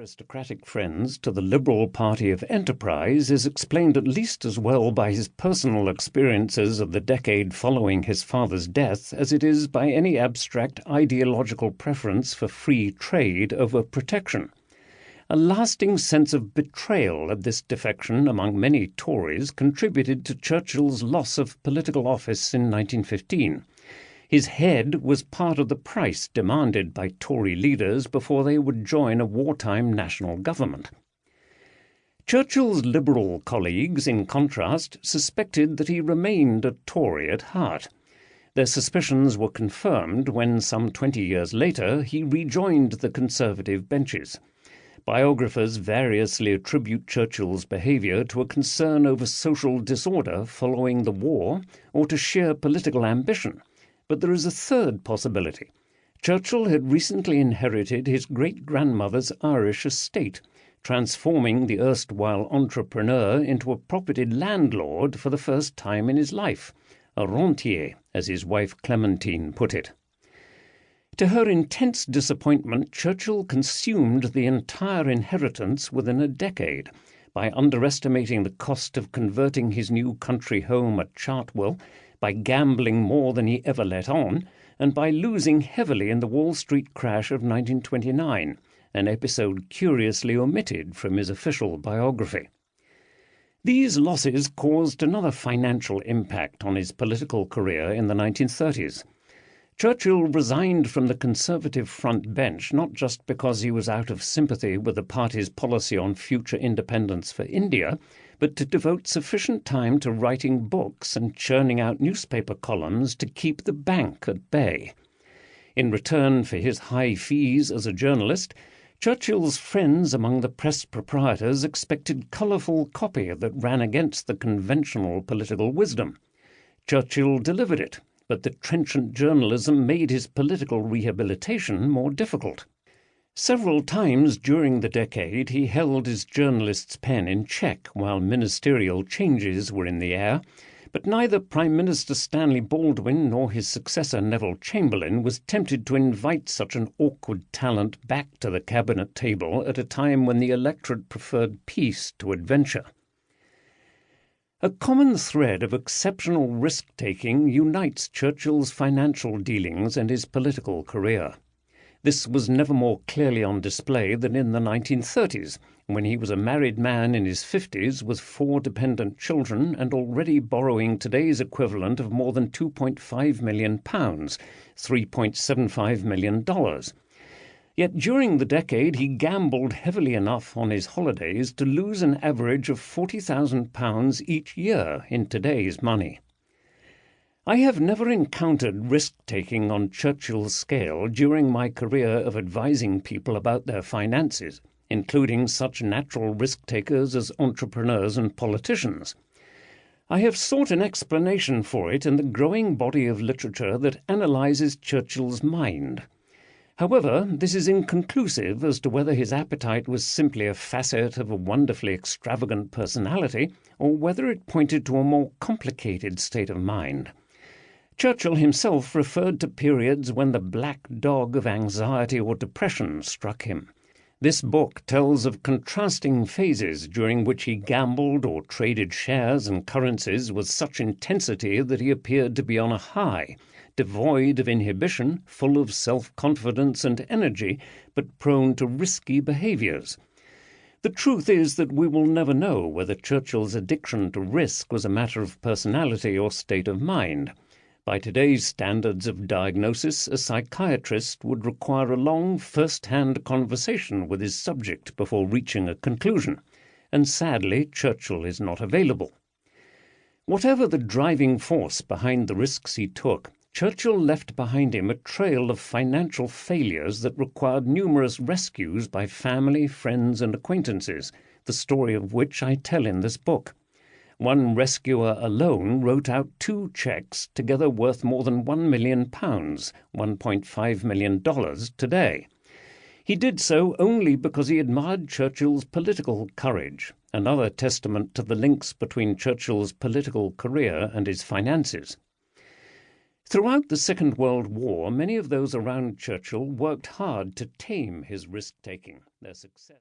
aristocratic friends to the Liberal Party of enterprise is explained at least as well by his personal experiences of the decade following his father's death as it is by any abstract ideological preference for free trade over protection. A lasting sense of betrayal at this defection among many Tories contributed to Churchill's loss of political office in 1915. His head was part of the price demanded by Tory leaders before they would join a wartime national government. Churchill's Liberal colleagues, in contrast, suspected that he remained a Tory at heart. Their suspicions were confirmed when, some 20 years later, he rejoined the Conservative benches. Biographers variously attribute Churchill's behaviour to a concern over social disorder following the war or to sheer political ambition. But there is a third possibility. Churchill had recently inherited his great-grandmother's Irish estate, transforming the erstwhile entrepreneur into a propertied landlord for the first time in his life, a rentier, as his wife Clementine put it. To her intense disappointment, Churchill consumed the entire inheritance within a decade, by underestimating the cost of converting his new country home at Chartwell, by gambling more than he ever let on, and by losing heavily in the Wall Street crash of 1929, an episode curiously omitted from his official biography. These losses caused another financial impact on his political career in the 1930s. Churchill resigned from the Conservative front bench not just because he was out of sympathy with the party's policy on future independence for India, but to devote sufficient time to writing books and churning out newspaper columns to keep the bank at bay. In return for his high fees as a journalist, Churchill's friends among the press proprietors expected colourful copy that ran against the conventional political wisdom. Churchill delivered it, but the trenchant journalism made his political rehabilitation more difficult. Several times during the decade he held his journalist's pen in check while ministerial changes were in the air, but neither Prime Minister Stanley Baldwin nor his successor Neville Chamberlain was tempted to invite such an awkward talent back to the cabinet table at a time when the electorate preferred peace to adventure. A common thread of exceptional risk-taking unites Churchill's financial dealings and his political career. This was never more clearly on display than in the 1930s, when he was a married man in his 50s with 4 dependent children and already borrowing today's equivalent of more than £2.5 million, $3.75 million. Yet during the decade he gambled heavily enough on his holidays to lose an average of £40,000 each year in today's money. I have never encountered risk-taking on Churchill's scale during my career of advising people about their finances, including such natural risk-takers as entrepreneurs and politicians. I have sought an explanation for it in the growing body of literature that analyses Churchill's mind. However, this is inconclusive as to whether his appetite was simply a facet of a wonderfully extravagant personality or whether it pointed to a more complicated state of mind. Churchill himself referred to periods when the black dog of anxiety or depression struck him. This book tells of contrasting phases during which he gambled or traded shares and currencies with such intensity that he appeared to be on a high, devoid of inhibition, full of self-confidence and energy, but prone to risky behaviours. The truth is that we will never know whether Churchill's addiction to risk was a matter of personality or state of mind. By today's standards of diagnosis, a psychiatrist would require a long first-hand conversation with his subject before reaching a conclusion, and sadly Churchill is not available. Whatever the driving force behind the risks he took, Churchill left behind him a trail of financial failures that required numerous rescues by family, friends and acquaintances, the story of which I tell in this book. One rescuer alone wrote out 2 cheques, together worth more than £1 million, $1.5 million today. He did so only because he admired Churchill's political courage, another testament to the links between Churchill's political career and his finances. Throughout the Second World War, many of those around Churchill worked hard to tame his risk-taking. Their success